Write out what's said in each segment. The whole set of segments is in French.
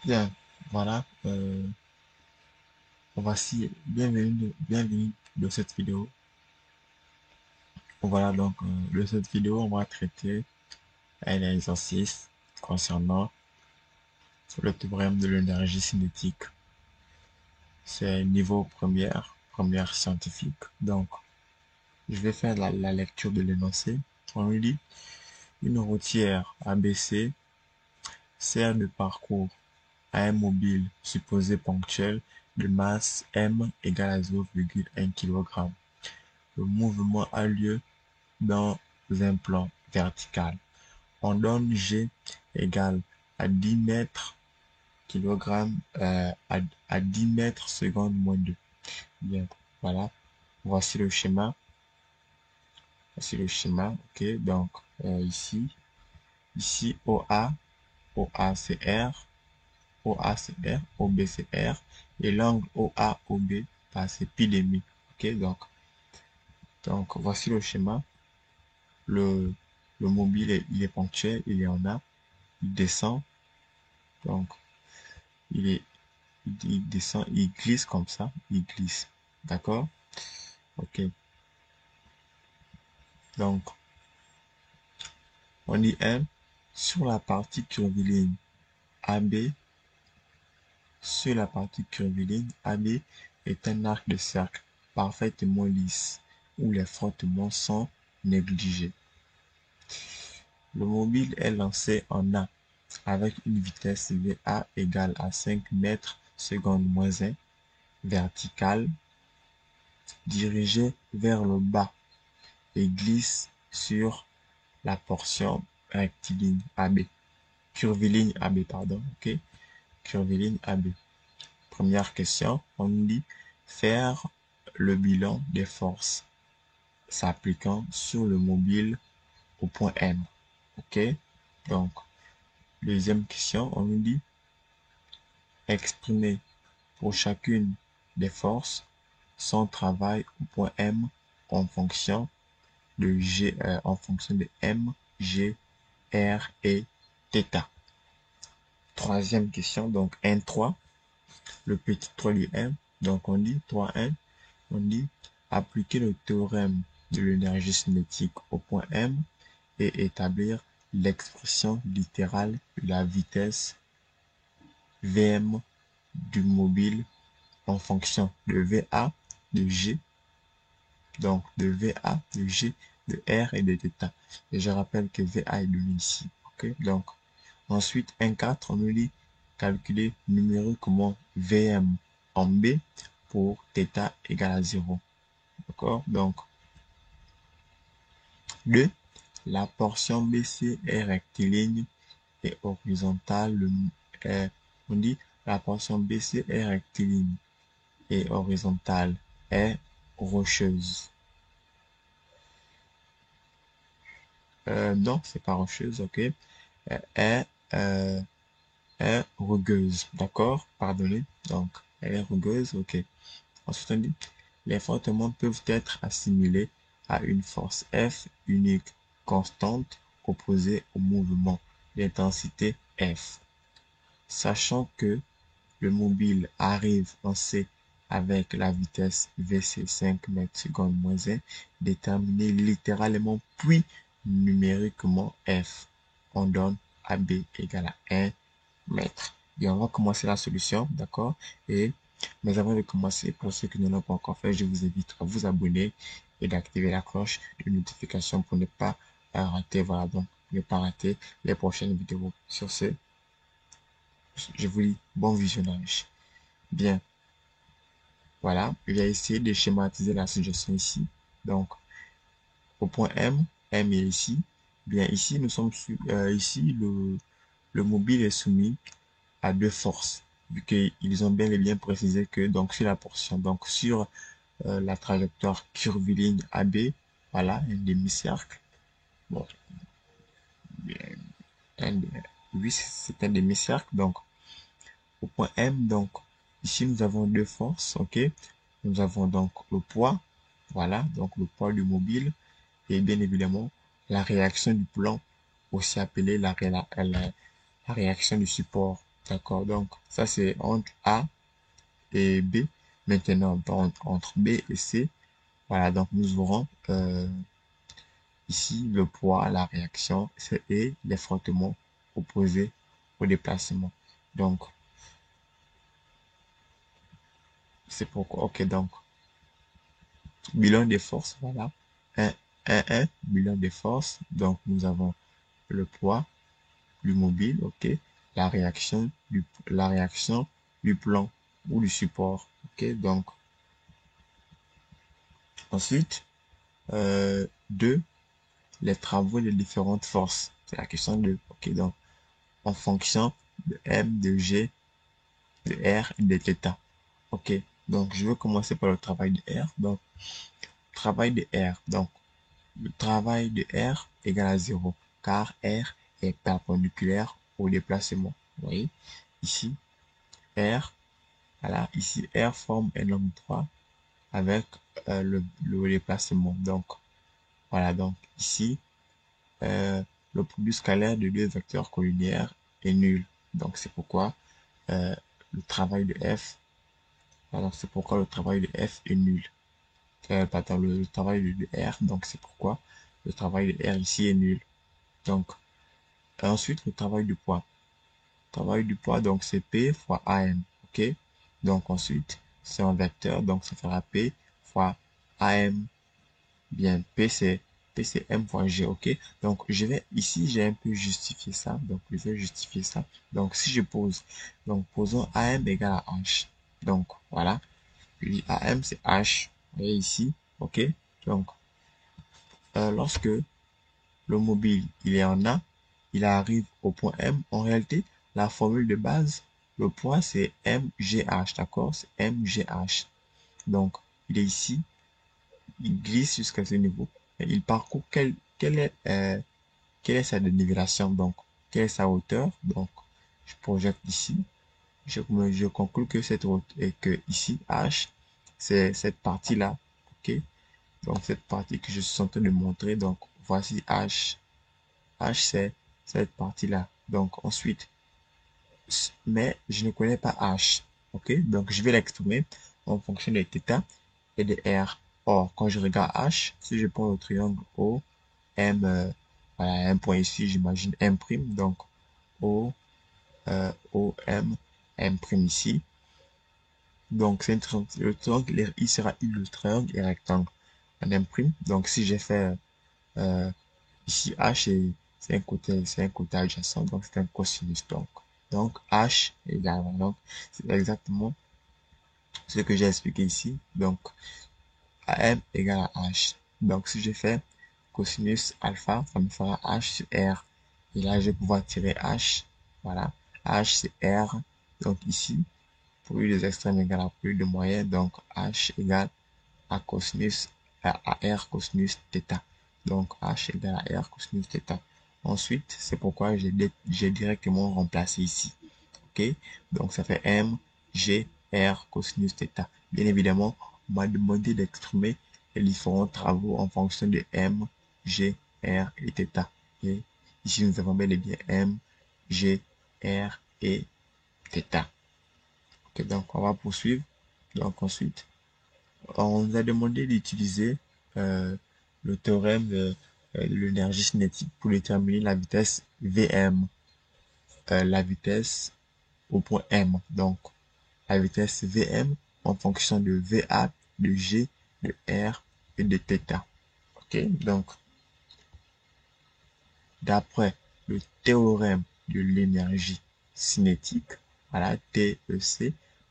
Bien, voilà. Voici, bienvenue dans cette vidéo. Voilà donc, dans cette vidéo, on va traiter un exercice concernant le théorème de l'énergie cinétique. C'est niveau première scientifique. Donc, je vais faire la lecture de l'énoncé. On nous dit, une routière ABC sert de parcours à un mobile supposé ponctuel de masse m égale à 0,1 kg. Le mouvement a lieu dans un plan vertical. On donne G égale à 10 mètres kg à 10 mètres seconde moins 2. Bien, voilà. Voici le schéma. Voici le schéma. Ok, donc ici OA c'est R, OA c'est R, OB c'est R, et l'angle OA OB c'est pi demi. Ok, donc voici le schéma. Le, le mobile il est ponctuel, il est en A, il descend, donc il est il descend, il glisse comme ça, il glisse. D'accord? Ok. Donc, on dit M sur la partie curviligne AB, sur la partie curviligne AB est un arc de cercle parfaitement lisse où les frottements sont négligés. Le mobile est lancé en A avec une vitesse VA égale à 5 mètres seconde moins 1, verticale, dirigé vers le bas et glisse sur la portion rectiligne AB, curviligne AB, pardon, ok, curviligne AB. Première question, on nous dit faire le bilan des forces s'appliquant sur le mobile au point M, ok. Donc, deuxième question, on nous dit exprimer pour chacune des forces son travail au point M en fonction en fonction de M, G, R et θ. Troisième question, donc N3, le petit 3 du M. Donc on dit 3N, on dit appliquer le théorème de l'énergie cinétique au point M et établir l'expression littérale de la vitesse Vm du mobile en fonction de VA, de G, donc de VA, de G, de R et de θ. Et je rappelle que VA est donné ici. Ok, donc ensuite, 1,4, on nous dit calculer numériquement Vm en B pour θ égale à 0. D'accord? Donc, 2, la portion BC est rectiligne et horizontale. On dit la portion BC est rectiligne et horizontale, est rocheuse. Non, c'est pas rocheuse, ok. Est, euh, est rugueuse, d'accord? Pardonnez. Donc, elle est rugueuse, ok. Ensuite, on dit, les frottements peuvent être assimilés à une force F unique, constante, opposée au mouvement d'intensité F. Sachant que le mobile arrive en C avec la vitesse VC 5 mètres seconde moins 1, déterminer littéralement puis numériquement F. On donne AB égale à 1 mètre. Bien, on va commencer la solution, d'accord? Mais avant de commencer, pour ceux qui ne l'ont pas encore fait, je vous invite à vous abonner et d'activer la cloche de notification pour ne pas rater, voilà, donc ne pas rater les prochaines vidéos. Sur ce, je vous dis bon visionnage. Bien, voilà, je vais essayer de schématiser la suggestion ici. Donc, au point M, M est ici. Bien, ici, nous sommes ici, le mobile est soumis à deux forces, vu qu'ils ont bel et bien précisé que, donc, sur la portion, donc, sur la trajectoire curviligne AB, voilà, un demi-cercle. Bon, un, oui, c'est un demi-cercle, donc, au point M, donc, ici, nous avons deux forces, ok? Nous avons donc le poids, voilà, donc le poids du mobile, et bien évidemment, la réaction du plan, aussi appelée la réaction du support. D'accord, donc ça c'est entre A et B. Maintenant, entre B et C, voilà, donc nous aurons ici le poids, la réaction et les frottements opposés au déplacement. Donc, c'est pourquoi, ok, donc, bilan des forces, voilà, 1, bilan des forces, donc nous avons le poids du mobile, ok, la réaction du plan ou du support, ok, donc, ensuite, 2, les travaux des différentes forces, c'est la question 2, ok, donc, en fonction de M, de G, de R et de θ. Ok, donc je vais commencer par le travail de R. Donc, travail de R. Donc, le travail de R égale à 0, car R est perpendiculaire au déplacement. Vous voyez, ici, R, voilà, ici, R forme un angle droit avec le déplacement. Donc, voilà, donc ici, le produit scalaire de deux vecteurs collinéaires est nul. Donc, c'est pourquoi euh, le travail de F, alors c'est pourquoi le travail de F est nul. Pardon, le travail de R, donc c'est pourquoi le travail de R ici est nul. Donc, ensuite, le travail du poids. Le travail du poids, donc c'est P fois AM, ok? Donc ensuite, c'est un vecteur, donc ça fera P fois AM, bien, P c'est M fois G, ok? Donc, je vais, ici, j'ai un peu justifié ça, donc je vais justifier ça. Donc, si je pose, donc posons AM égale à H. Donc, voilà, puis AM c'est H, vous voyez ici, ok? Donc, lorsque le mobile il est en A, il arrive au point M. En réalité, la formule de base, le point c'est MGH, d'accord? C'est MGH. Donc, il est ici, il glisse jusqu'à ce niveau. Et il parcourt quelle est sa dénivellation, donc, quelle est sa hauteur. Donc, je projette ici. Je conclus que cette hauteur est que ici, H, c'est cette partie-là, ok? Donc, cette partie que je suis en train de montrer. Donc, voici H. H, c'est cette partie-là. Donc, ensuite, mais je ne connais pas H. OK? Donc, je vais l'exprimer en fonction de θ et de R. Or, quand je regarde H, si je prends le triangle O, M, voilà, un point ici, j'imagine M', donc O, O, M' ici. Donc, c'est le triangle, il sera le triangle et rectangle en M'. Donc, si j'ai fait ici, H, c'est un côté adjacent, donc c'est un cosinus. Donc H égale, donc c'est exactement ce que j'ai expliqué ici. Donc, AM égale à H. Donc, si je fais cosinus alpha, ça me fera H sur R. Et là, je vais pouvoir tirer H. Voilà. H, c'est R. Donc, ici, produit des extrêmes égale à produit de moyenne. Donc, H égale à cosinus, à R cosinus θ. Donc, H égale à R cosinus θ. Ensuite, c'est pourquoi j'ai directement remplacé ici. OK? Donc, ça fait M, G, R cosinus θ. Bien évidemment, on m'a demandé d'exprimer les différents travaux en fonction de M, G, R et θ. Et ici, nous avons bel et bien M, G, R et θ. OK, donc on va poursuivre. Donc, ensuite, on nous a demandé d'utiliser euh, le théorème de l'énergie cinétique pour déterminer la vitesse Vm, la vitesse au point M. Donc, la vitesse Vm en fonction de Va, de G, de R et de θ. Ok, donc, d'après le théorème de l'énergie cinétique, voilà, TEC,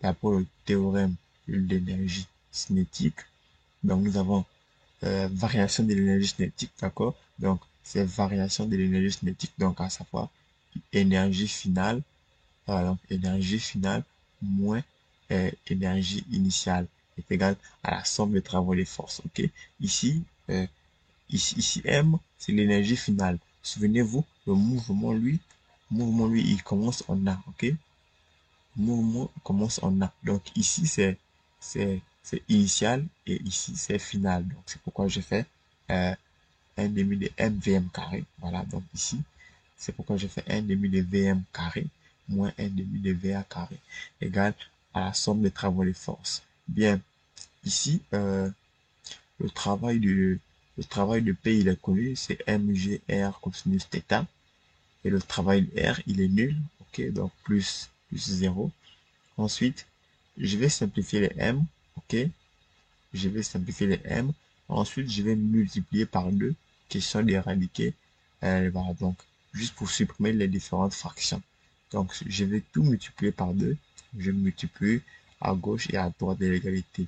d'après le théorème de l'énergie cinétique, donc nous avons variation de l'énergie cinétique, d'accord? Donc, c'est variation de l'énergie cinétique, donc à savoir énergie finale, donc énergie finale moins énergie initiale est égal à la somme des travaux des forces, ok? Ici, ici M, c'est l'énergie finale. Souvenez-vous, le mouvement, lui, il commence en A, ok? Le mouvement commence en A. Donc ici, c'est initial et ici, c'est final. Donc c'est pourquoi je fais 1 demi de MVM carré. Voilà, donc ici, c'est pourquoi je fais 1 demi de VM carré. moins 1,5 de VA carré égale à la somme des travaux de force. Bien, ici, le travail de P, il est connu, c'est mgr cosinus θ. Et le travail de R, il est nul. Ok, donc plus 0. Ensuite, je vais simplifier les M. Ok, je vais simplifier les M. Ensuite, je vais multiplier par 2, question d'éradiquer. Voilà, donc, juste pour supprimer les différentes fractions. Donc, je vais tout multiplier par 2. Je multiplie à gauche et à droite de l'égalité.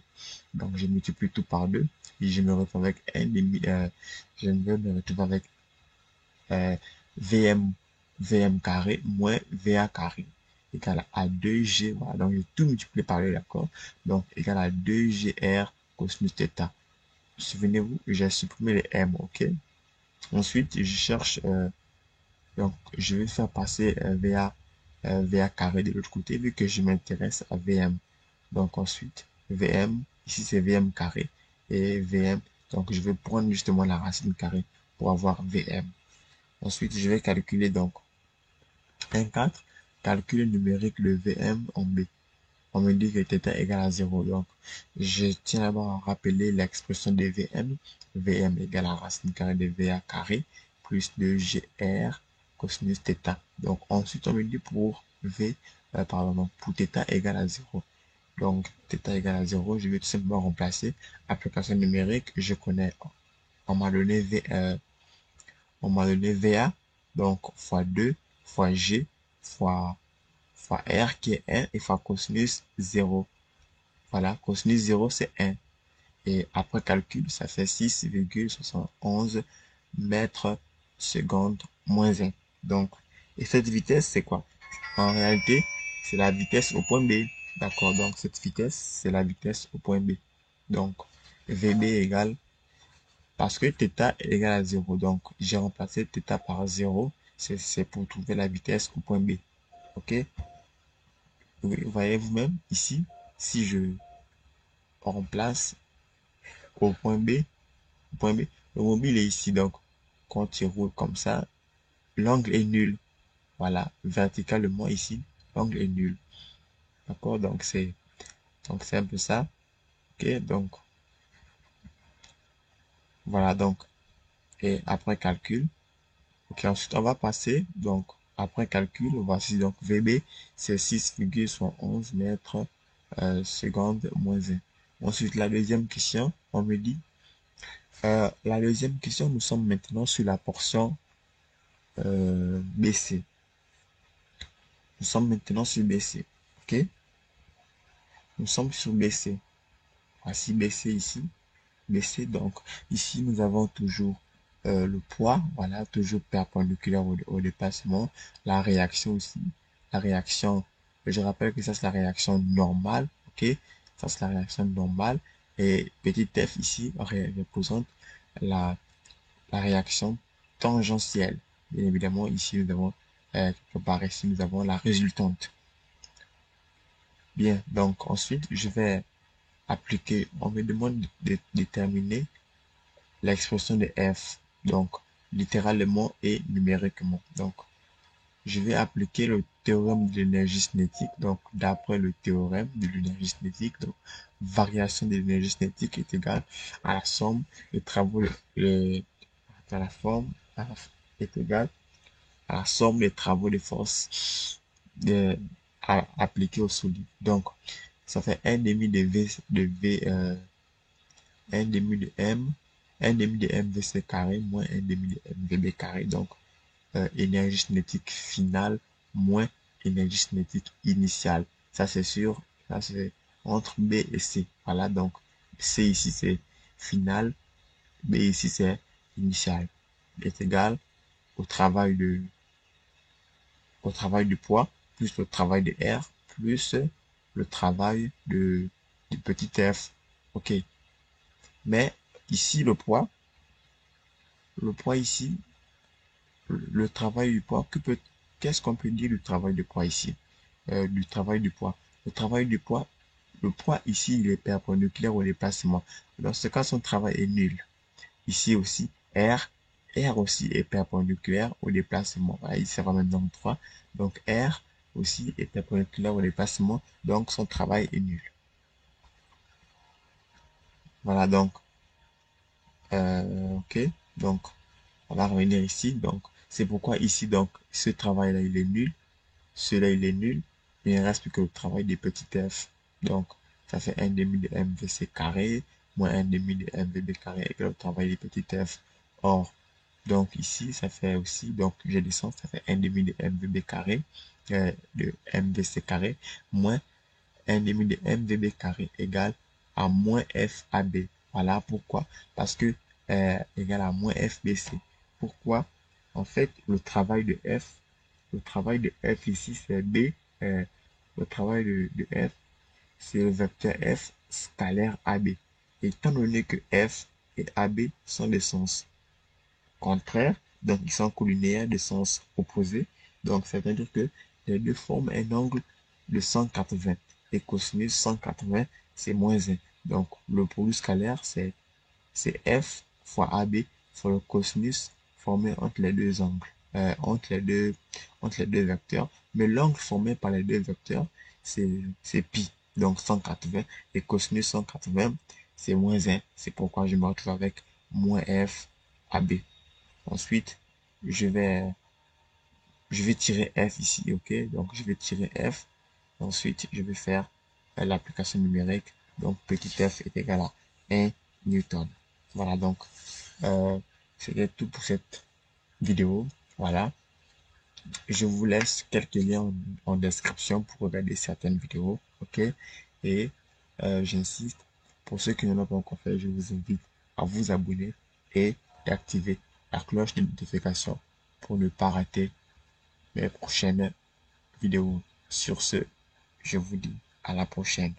Donc, je multiplie tout par 2. Et je me retrouve avec 1,5. Je vais me retrouver avec VM, VM carré moins VA carré égal à 2G. Voilà, donc j'ai tout multiplié par le, d'accord? Donc, égal à 2GR cosinus θ. Souvenez-vous, j'ai supprimé les M, ok? Ensuite, je cherche, donc, je vais faire passer VA carré de l'autre côté, vu que je m'intéresse à VM. Donc, ensuite, VM, ici c'est VM carré, et VM, donc je vais prendre justement la racine carrée pour avoir VM. Ensuite, je vais calculer donc 1,4, calcul numérique de VM en B. On me dit que θ égale à 0. Donc, je tiens d'abord à rappeler l'expression de VM. VM égale à racine carrée de VA carré plus 2GR cosinus θ. Donc, ensuite, on me dit pour pour θ égale à 0. Donc, θ égale à 0, je vais tout simplement remplacer. Application numérique, je connais. On m'a donné VA, donc fois 2 fois G fois R qui est 1 et fois cosinus 0. Voilà, cosinus 0 c'est 1. Et après calcul, ça fait 6,71 mètres secondes moins 1. Donc, et cette vitesse, c'est quoi? En réalité, c'est la vitesse au point B. D'accord, donc cette vitesse, c'est la vitesse au point B. Donc, VB égale, parce que θ est égal à 0. Donc, j'ai remplacé θ par 0. C'est pour trouver la vitesse au point B. Ok? Vous voyez vous-même ici, si je remplace au point B, le mobile est ici. Donc, quand il roule comme ça, l'angle est nul. Voilà, verticalement ici, l'angle est nul. D'accord? Donc c'est un peu ça. Ok? Donc, voilà, donc, et après calcul. Ok, ensuite, on va passer, donc, après calcul, voici donc VB, c'est 6,71 mètres secondes moins 1. Ensuite, la deuxième question, on me dit, la deuxième question, nous sommes maintenant sur la portion BC. Nous sommes maintenant sur BC. Ok? Nous sommes sur BC. Voici BC ici. BC, donc, ici, nous avons toujours le poids, voilà, toujours perpendiculaire au déplacement. La réaction aussi. La réaction, je rappelle que ça, c'est la réaction normale. Ok? Ça, c'est la réaction normale. Et petit f ici représente la, la réaction tangentielle. Bien évidemment, ici, nous avons, quelque part ici, nous avons la résultante. Bien, donc ensuite, je vais appliquer, on me demande de déterminer l'expression de f, donc littéralement et numériquement. Donc, je vais appliquer le théorème de l'énergie cinétique. Donc, d'après le théorème de l'énergie cinétique, donc, variation de l'énergie cinétique est égale à la somme des travaux, à la forme, est égale à la somme des travaux de force de, appliqués au solide. Donc, ça fait 1,5 1,5 de M, 1,5 de MVC carré moins 1,5 de MVB carré. Donc, énergie cinétique finale moins énergie cinétique initiale. Ça, c'est sûr. Ça, c'est entre B et C. Voilà, donc, C ici, c'est final. B ici, c'est initial. Est égal au travail de, au travail du poids, plus le travail de R, plus le travail du petit f. Ok. Mais ici, le poids ici, le travail du poids, qu'est-ce qu'on peut dire du travail du poids ici? Du travail du poids. Le travail du poids, le poids ici, il est perpendiculaire au déplacement. Dans ce cas, son travail est nul. Ici aussi, R aussi est perpendiculaire au déplacement. Voilà, il sera maintenant 3. Donc, R aussi est perpendiculaire au déplacement, donc son travail est nul. Voilà, donc, ok, donc, on va revenir ici, donc, c'est pourquoi ici, donc, ce travail-là, il est nul, celui-là, il est nul, il ne reste plus que le travail des petits f. Donc, ça fait 1 demi de mvc carré, moins 1 demi de mvb carré égale le travail des petits f. Or, donc ici, ça fait aussi, donc je descends, ça fait 1 demi de mvb carré, de mvc carré, moins 1 demi de mvb carré égale à moins fab. Voilà pourquoi. Parce que égale à moins fbc. Pourquoi? En fait, le travail de f ici, c'est b. euh, le travail de f, c'est le vecteur f scalaire ab. Étant donné que f et ab sont des sens contraires, donc ils sont collinéaires de sens opposé. Donc, c'est-à-dire que les deux forment un angle de 180. Et cosinus 180, c'est moins 1. Donc, le produit scalaire, c'est f fois AB fois le cosinus formé entre les deux angles, entre les deux vecteurs. Mais l'angle formé par les deux vecteurs, c'est pi, donc 180. Et cosinus 180, c'est moins 1. C'est pourquoi je me retrouve avec moins f AB. Ensuite, je vais, je vais tirer f ici, ok? Donc, je vais tirer f. Ensuite, je vais faire l'application numérique. Donc, petit f est égal à 1 newton. Voilà, donc, euh, c'était tout pour cette vidéo. Voilà. Je vous laisse quelques liens en description pour regarder certaines vidéos, ok? Et j'insiste, pour ceux qui ne l'ont pas encore fait, je vous invite à vous abonner et d'activer la cloche de notification pour ne pas rater mes prochaines vidéos. Sur ce, je vous dis à la prochaine.